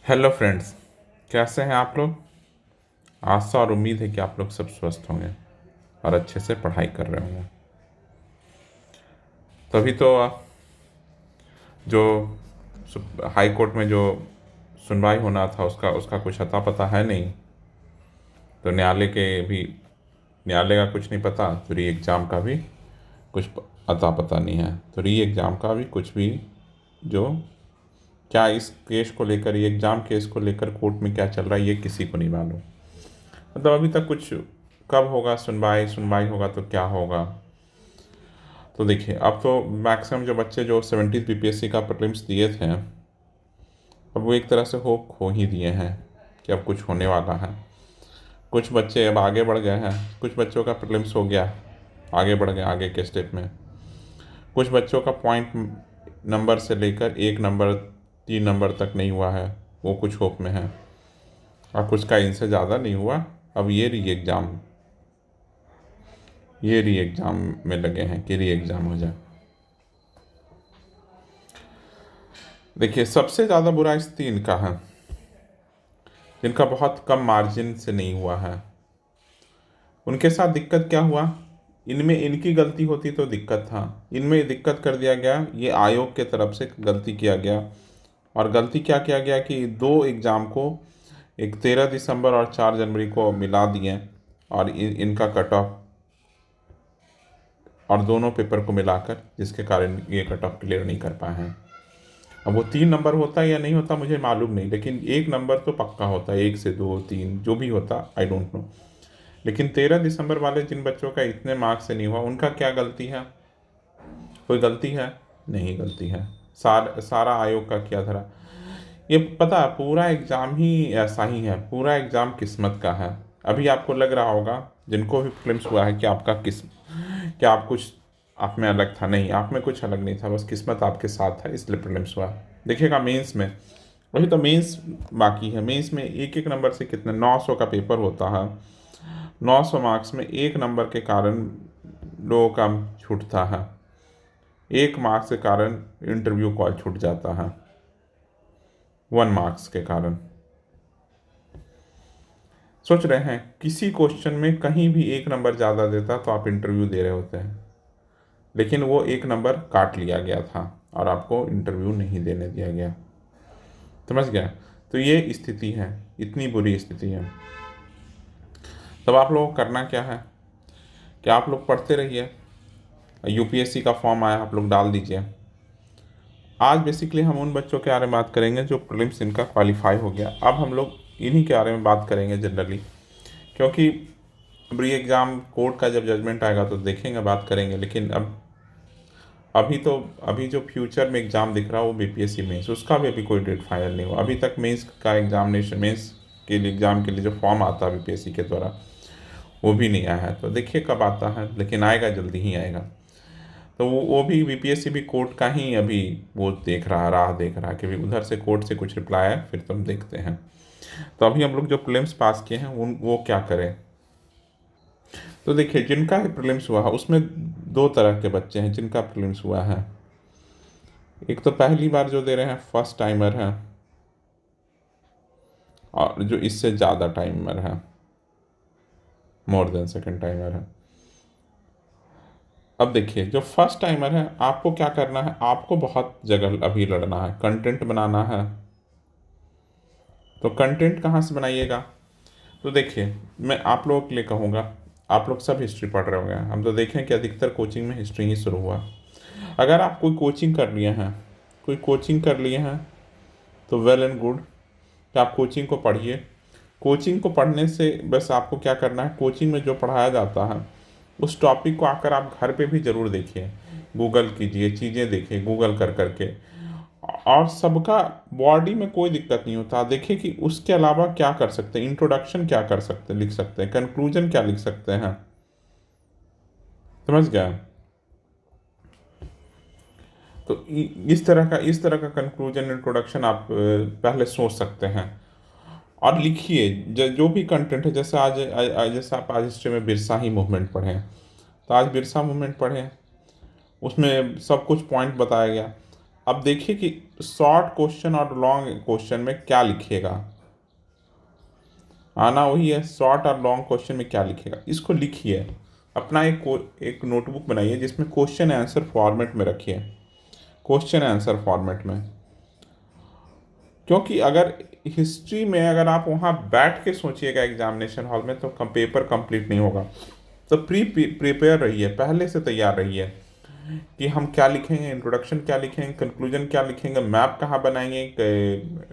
Hello friends, कैसे हैं आप लोग। आशा और उम्मीद है कि आप लोग सब स्वस्थ होंगे और अच्छे से पढ़ाई कर रहे होंगे। तभी तो जो हाई कोर्ट में जो सुनवाई होना था उसका उसका कुछ अता पता है नहीं। तो न्यायालय का कुछ नहीं पता, तो री एग्ज़ाम का भी कुछ अता पता नहीं है। तो री एग्ज़ाम का भी कुछ भी जो क्या इस केस को लेकर, ये एग्ज़ाम केस को लेकर कोर्ट में क्या चल रहा है, ये किसी को नहीं मालूम। मतलब अभी तक कुछ, कब होगा सुनवाई, सुनवाई होगा तो क्या होगा। तो देखिए, अब तो मैक्सिमम जो बच्चे जो 70 बीपीएससी का प्रीलिम्स दिए थे, अब वो एक तरह से होप खो ही दिए हैं कि अब कुछ होने वाला है। कुछ बच्चे अब आगे बढ़ गए हैं, कुछ बच्चों का प्रीलिम्स हो गया, आगे बढ़ गए आगे के स्टेप में। कुछ बच्चों का पॉइंट नंबर से लेकर 1 नंबर 3 नंबर तक नहीं हुआ है, वो कुछ होप में है। और कुछ का इनसे ज़्यादा नहीं हुआ। अब ये री एग्ज़ाम में लगे हैं कि री एग्ज़ाम हो जाए। देखिए, सबसे ज़्यादा बुरा स्थिति इनका है जिनका बहुत कम मार्जिन से नहीं हुआ है। उनके साथ दिक्कत क्या हुआ, इनमें इनकी गलती होती तो दिक्कत था, इनमें दिक्कत कर दिया गया, ये आयोग के तरफ से गलती किया गया। और गलती क्या किया गया कि 2 एग्ज़ाम को, एक 13 दिसंबर और 4 जनवरी को मिला दिए, और इनका कट ऑफ, और दोनों पेपर को मिलाकर, जिसके कारण ये कट ऑफ क्लियर नहीं कर पाए हैं। अब वो 3 नंबर होता है या नहीं होता मुझे मालूम नहीं, लेकिन 1 नंबर तो पक्का होता है, 1 से 2 3 जो भी होता, आई डोंट नो। लेकिन 13 दिसंबर वाले जिन बच्चों का इतने मार्क्स से नहीं हुआ, उनका क्या गलती है, कोई गलती है नहीं, गलती है सारा आयोग का किया धरा। ये पता है, पूरा एग्ज़ाम ही ऐसा ही है, पूरा एग्ज़ाम किस्मत का है। अभी आपको लग रहा होगा जिनको भी फिल्म्स हुआ है कि आपका क्या आप कुछ, आप में अलग था, नहीं, आप में कुछ अलग नहीं था, बस किस्मत आपके साथ है इसलिए प्रीलिम्स हुआ। देखिएगा मेंस में, वही तो मेंस बाकी है। मेंस में एक एक नंबर से कितने 900 का पेपर होता है, 900 मार्क्स में 1 नंबर के कारण लोगों का छूटता है, 1 मार्क्स के कारण इंटरव्यू कॉल छूट जाता है, 1 मार्क्स के कारण। सोच रहे हैं किसी क्वेश्चन में कहीं भी 1 नंबर ज़्यादा देता तो आप इंटरव्यू दे रहे होते हैं, लेकिन वो 1 नंबर काट लिया गया था और आपको इंटरव्यू नहीं देने दिया गया। समझ गया। तो ये स्थिति है, इतनी बुरी स्थिति है। तब आप लोगों को करना क्या है कि आप लोग पढ़ते रहिए। यूपीएससी का फॉर्म आया, आप लोग डाल दीजिए। आज बेसिकली हम उन बच्चों के बारे में बात करेंगे जो प्रीलिम्स इनका क्वालिफाई हो गया। अब हम लोग इन्हीं के बारे में बात करेंगे जनरली, क्योंकि री एग्ज़ाम कोर्ट का जब जजमेंट आएगा तो देखेंगे, बात करेंगे। लेकिन अभी जो फ्यूचर में एग्ज़ाम दिख रहा है वो बीपीएससी मेंस, उसका भी अभी कोई डेट फाइनल नहीं हुआ। अभी तक मेंस का एग्जामिनेशन, मेंस के लिए एग्ज़ाम के लिए जो फॉर्म आता है बीपीएससी के द्वारा, वो भी नहीं आया है। तो देखिए कब आता है, लेकिन आएगा, जल्दी ही आएगा। तो वो भी बीपीएससी भी कोर्ट का ही अभी वो देख रहा, राह देख रहा कि भी उधर से कोर्ट से कुछ रिप्लाई है, फिर तुम देखते हैं। तो अभी हम लोग जो प्रीलिम्स पास किए हैं वो क्या करें। तो देखिए, जिनका प्रीलिम्स हुआ है उसमें 2 तरह के बच्चे हैं जिनका प्रीलिम्स हुआ है। एक तो पहली बार जो दे रहे हैं, फर्स्ट टाइमर हैं, और जो इससे ज़्यादा टाइमर है, मोर देन सेकेंड टाइमर है। अब देखिए, जो फर्स्ट टाइमर है, आपको क्या करना है, आपको बहुत जगह अभी लड़ना है, कंटेंट बनाना है। तो कंटेंट कहाँ से बनाइएगा। तो देखिए, मैं आप लोगों के लिए कहूँगा, आप लोग सब हिस्ट्री पढ़ रहे होंगे, हम तो देखें कि अधिकतर कोचिंग में हिस्ट्री ही शुरू हुआ। अगर आप कोई कोचिंग कर लिए हैं तो वेल एंड गुड, कि आप कोचिंग को पढ़िए। कोचिंग को पढ़ने से बस आपको क्या करना है, कोचिंग में जो पढ़ाया जाता है उस टॉपिक को आकर आप घर पे भी ज़रूर देखिए, गूगल कीजिए, चीज़ें देखिए गूगल कर करके। और सबका बॉडी में कोई दिक्कत नहीं होता, देखिए कि उसके अलावा क्या कर सकते हैं, इंट्रोडक्शन क्या कर सकते हैं, लिख सकते हैं, कंक्लूजन क्या लिख सकते हैं। समझ गया। तो इस तरह का कंक्लूजन, इंट्रोडक्शन आप पहले सोच सकते हैं और लिखिए। जो भी कंटेंट है, जैसे आप आज हिस्ट्री में बिरसा ही मूवमेंट पढ़ें, तो आज बिरसा मूवमेंट पढ़ें, उसमें सब कुछ पॉइंट बताया गया। अब देखिए कि शॉर्ट क्वेश्चन और लॉन्ग क्वेश्चन में क्या लिखिएगा, आना वही है, शॉर्ट और लॉन्ग क्वेश्चन में क्या लिखेगा इसको लिखिए। अपना एक नोटबुक बनाइए जिसमें क्वेश्चन आंसर फॉर्मेट में रखिए, क्वेश्चन आंसर फॉर्मेट में। क्योंकि अगर हिस्ट्री में अगर आप वहाँ बैठ के सोचिएगा एग्जामिनेशन हॉल में तो पेपर कंप्लीट नहीं होगा। तो प्रिपेयर रहिए, पहले से तैयार रहिए कि हम क्या लिखेंगे, इंट्रोडक्शन क्या लिखेंगे, कंक्लूजन क्या लिखेंगे, मैप कहाँ बनाएंगे,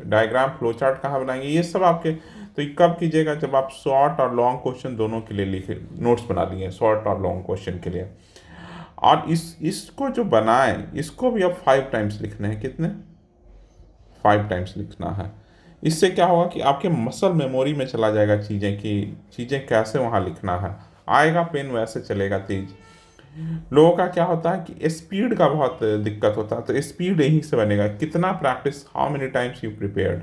डायग्राम फ्लो चार्ट कहाँ बनाएंगे, ये सब आपके। तो ये कब कीजिएगा, जब आप शॉर्ट और लॉन्ग क्वेश्चन दोनों के लिए लिखे नोट्स बना लिए, शॉर्ट और लॉन्ग क्वेश्चन के लिए। और इसको जो बनाए इसको भी अब 5 टाइम्स लिखने हैं। कितने? 5 टाइम्स लिखना है। इससे क्या होगा कि आपके मसल मेमोरी में चला जाएगा चीज़ें, कि चीज़ें कैसे वहाँ लिखना है, आएगा पेन वैसे चलेगा तेज। लोगों का क्या होता है कि स्पीड का बहुत दिक्कत होता है, तो स्पीड यहीं से बनेगा। कितना practice, how many times you prepared,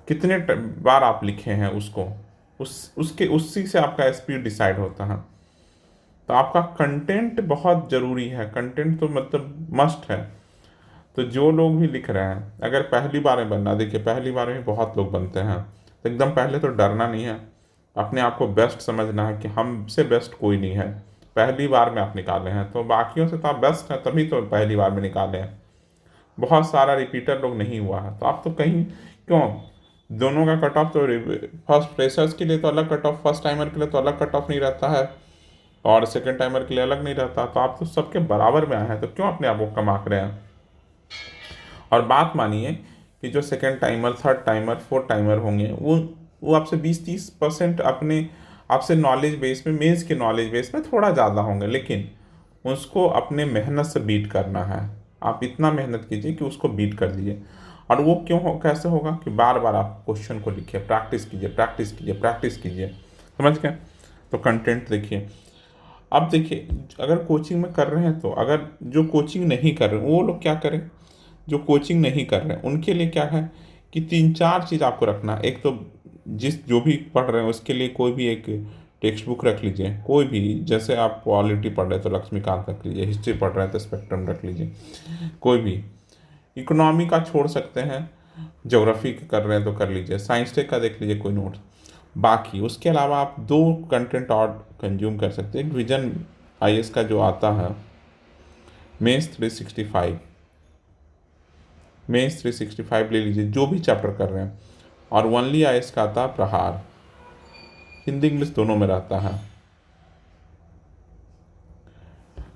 कितने बार आप लिखे हैं उसको, उसके उसी से आपका स्पीड डिसाइड होता है। तो आपका कंटेंट बहुत ज़रूरी है, कंटेंट तो मतलब मस्ट है। तो जो लोग भी लिख रहे हैं, अगर पहली बार में बनना, देखिए पहली बार में बहुत लोग बनते हैं, तो एकदम पहले तो डरना नहीं है, अपने आप को बेस्ट समझना है कि हमसे बेस्ट कोई नहीं है। पहली बार में आप निकाले हैं तो बाकियों से तो आप बेस्ट हैं, तभी तो पहली बार में निकाले हैं। बहुत सारा रिपीटर लोग नहीं हुआ है, तो आप तो कहीं क्यों, दोनों का कट ऑफ तो फर्स्ट फ्रेशर्स के लिए तो अलग कट ऑफ, फर्स्ट टाइमर के लिए तो अलग कट ऑफ नहीं रहता है, और सेकेंड टाइमर के लिए अलग नहीं रहता। तो आप तो सबके बराबर में आए हैं, तो क्यों अपने आप को कम आंक रहे हैं। और बात मानिए कि जो second timer, third timer, fourth timer होंगे, वो आपसे 20-30% अपने आपसे नॉलेज बेस में, मेंस के नॉलेज बेस में थोड़ा ज़्यादा होंगे, लेकिन उसको अपने मेहनत से बीट करना है। आप इतना मेहनत कीजिए कि उसको बीट कर दीजिए। और वो क्यों कैसे होगा कि बार बार आप क्वेश्चन को लिखिए, प्रैक्टिस कीजिए, प्रैक्टिस कीजिए, प्रैक्टिस कीजिए, समझ गए। तो कंटेंट देखिए। अब देखिए, अगर कोचिंग में कर रहे हैं तो, अगर जो कोचिंग नहीं कर रहे वो लोग क्या करें, जो कोचिंग नहीं कर रहे हैं उनके लिए क्या है कि 3-4 चीज़ आपको रखना है। एक तो जिस जो भी पढ़ रहे हैं उसके लिए कोई भी एक टेक्स्ट बुक रख लीजिए, कोई भी, जैसे आप पॉलिटी पढ़ रहे हैं तो लक्ष्मीकांत रख लीजिए, हिस्ट्री पढ़ रहे हैं तो स्पेक्ट्रम रख लीजिए, कोई भी। इकोनॉमी का छोड़ सकते हैं, ज्योग्राफी कर रहे हैं तो कर लीजिए, साइंस टेक का देख लीजिए कोई नोट्स। बाकी उसके अलावा आप 2 कंटेंट और कंज्यूम कर सकते हैं। विजन आईएएस का जो आता है मेंस 365, मेंस 365 ले लीजिए, जो भी चैप्टर कर रहे हैं। और ओनली आईएएस का आता है प्रहार, हिंदी इंग्लिश दोनों में रहता है।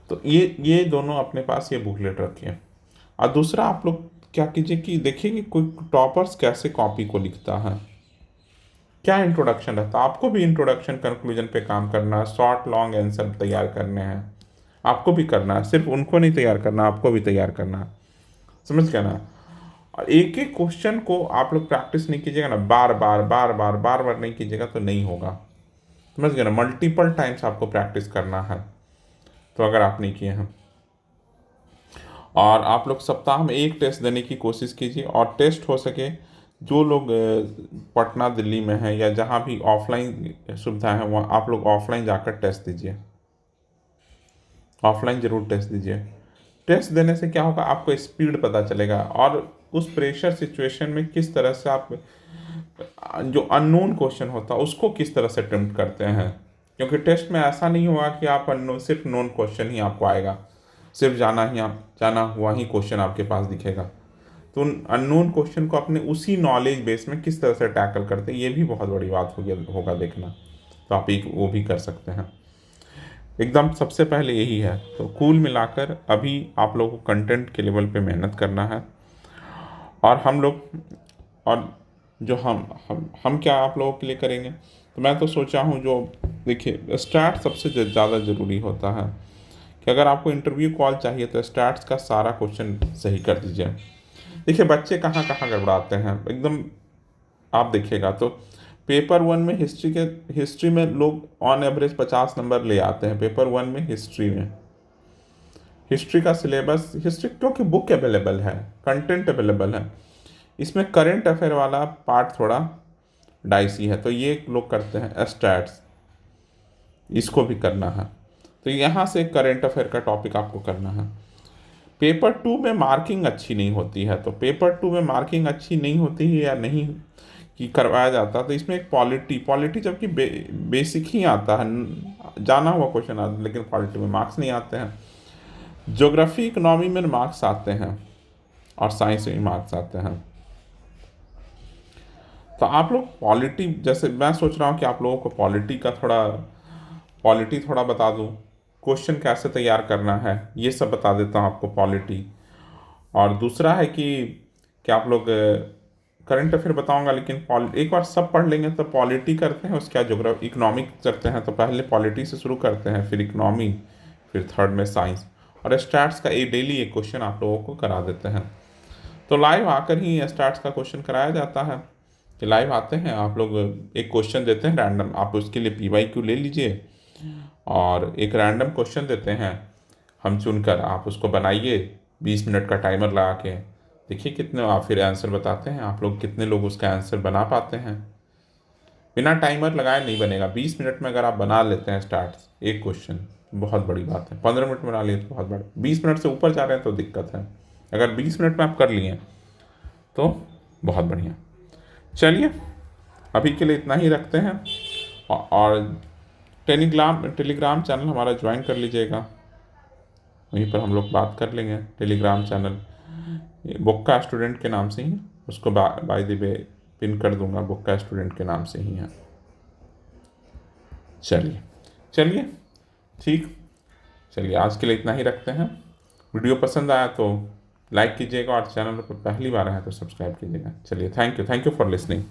तो ये दोनों अपने पास ये बुकलेट रखिए। और दूसरा आप लोग क्या कीजिए कि देखिए कि कोई टॉपर्स कैसे कॉपी को लिखता है, क्या इंट्रोडक्शन रहता है। आपको भी इंट्रोडक्शन कंक्लूजन पे काम करना है, शॉर्ट लॉन्ग आंसर तैयार करने हैं, आपको भी करना है, सिर्फ उनको नहीं तैयार करना, आपको भी तैयार करना है, समझ गया ना। और एक एक क्वेश्चन को आप लोग प्रैक्टिस नहीं कीजिएगा ना, बार बार बार बार बार बार नहीं कीजिएगा तो नहीं होगा, समझ गए ना। मल्टीपल टाइम्स आपको प्रैक्टिस करना है, तो अगर आप नहीं किए हैं। और आप लोग सप्ताह में एक टेस्ट देने की कोशिश कीजिए, और टेस्ट हो सके जो लोग पटना दिल्ली में हैं या जहाँ भी ऑफलाइन सुविधा है वहाँ आप लोग ऑफलाइन जाकर टेस्ट दीजिए, ऑफलाइन ज़रूर टेस्ट दीजिए। टेस्ट देने से क्या होगा, आपको स्पीड पता चलेगा, और उस प्रेशर सिचुएशन में किस तरह से आप जो अननोन क्वेश्चन होता है उसको किस तरह से अटेम्प्ट करते हैं। क्योंकि टेस्ट में ऐसा नहीं होगा कि आप अननोन, सिर्फ नोन क्वेश्चन ही आपको आएगा, सिर्फ जाना हुआ ही क्वेश्चन आपके पास दिखेगा। तो उन अननोन क्वेश्चन को अपने उसी नॉलेज बेस में किस तरह से टैकल करते हैं, ये भी बहुत बड़ी बात होगा देखना। तो आप एक वो भी कर सकते हैं। एकदम सबसे पहले यही है। तो कुल मिलाकर अभी आप लोगों को कंटेंट के लेवल पे मेहनत करना है। और हम लोग, और जो हम क्या आप लोगों के लिए करेंगे, तो मैं तो सोचा हूँ, जो देखिए स्टार्ट सबसे ज़्यादा ज़रूरी होता है कि अगर आपको इंटरव्यू कॉल चाहिए तो स्टार्ट्स का सारा क्वेश्चन सही कर दीजिए। देखिए बच्चे कहाँ कहाँ गड़बड़ाते हैं एकदम, आप देखिएगा तो पेपर 1 में हिस्ट्री में लोग ऑन एवरेज 50 नंबर ले आते हैं। पेपर 1 में हिस्ट्री का सिलेबस, हिस्ट्री क्योंकि बुक अवेलेबल है, कंटेंट अवेलेबल है, इसमें करंट अफेयर वाला पार्ट थोड़ा डाइसी है, तो ये लोग करते हैं स्टैट्स, इसको भी करना है। तो यहाँ से करंट अफेयर का टॉपिक आपको करना है। पेपर 2 में मार्किंग अच्छी नहीं होती है, तो पेपर 2 में मार्किंग अच्छी नहीं होती है या नहीं कि करवाया जाता, तो इसमें एक पॉलिटी जबकि बेसिक ही आता है, जाना हुआ क्वेश्चन आता है, लेकिन पॉलिटी में मार्क्स नहीं आते हैं। ज्योग्राफी इकोनॉमी में मार्क्स आते हैं और साइंस में मार्क्स आते हैं। तो आप लोग पॉलिटी, जैसे मैं सोच रहा हूँ कि आप लोगों को पॉलिटी थोड़ा बता दूँ, क्वेश्चन कैसे तैयार करना है ये सब बता देता हूँ आपको पॉलिटी। और दूसरा है कि आप लोग करंट अफेयर बताऊंगा, लेकिन एक बार सब पढ़ लेंगे तो पॉलिटी करते हैं, उसके बाद ज्योग्राफी इकोनॉमिक करते हैं, तो पहले पॉलिटी से शुरू करते हैं, फिर इकोनॉमी, फिर थर्ड में साइंस, और स्टैट्स का डेली एक क्वेश्चन आप लोगों को करा देते हैं। तो लाइव आकर ही स्टैट्स का क्वेश्चन कराया जाता है कि लाइव आते हैं आप लोग, एक क्वेश्चन देते हैं रैंडम, आप उसके लिए PYQ ले लीजिए, और एक रैंडम क्वेश्चन देते हैं हम चुनकर, आप उसको बनाइए 20 मिनट का टाइमर लगा के, देखिए कितने, आप फिर आंसर बताते हैं आप लोग कितने लोग उसका आंसर बना पाते हैं। बिना टाइमर लगाए नहीं बनेगा, 20 मिनट में अगर आप बना लेते हैं स्टार्ट एक क्वेश्चन, बहुत बड़ी बात है। 15 मिनट में बना लिए तो बहुत बड़ा, 20 मिनट से ऊपर जा रहे हैं तो दिक्कत है, अगर 20 मिनट में आप कर लिए तो बहुत बढ़िया। चलिए अभी के लिए इतना ही रखते हैं, और टेलीग्राम चैनल हमारा ज्वाइन कर लीजिएगा, वहीं पर हम लोग बात कर लेंगे। टेलीग्राम चैनल बुक्का स्टूडेंट के नाम से ही, उसको बाय द वे पिन कर दूंगा, बुक्का स्टूडेंट के नाम से ही है। चलिए ठीक, चलिए आज के लिए इतना ही रखते हैं। वीडियो पसंद आया तो लाइक कीजिएगा, और चैनल पर पहली बार आया तो सब्सक्राइब कीजिएगा। चलिए थैंक यू फॉर लिसनिंग।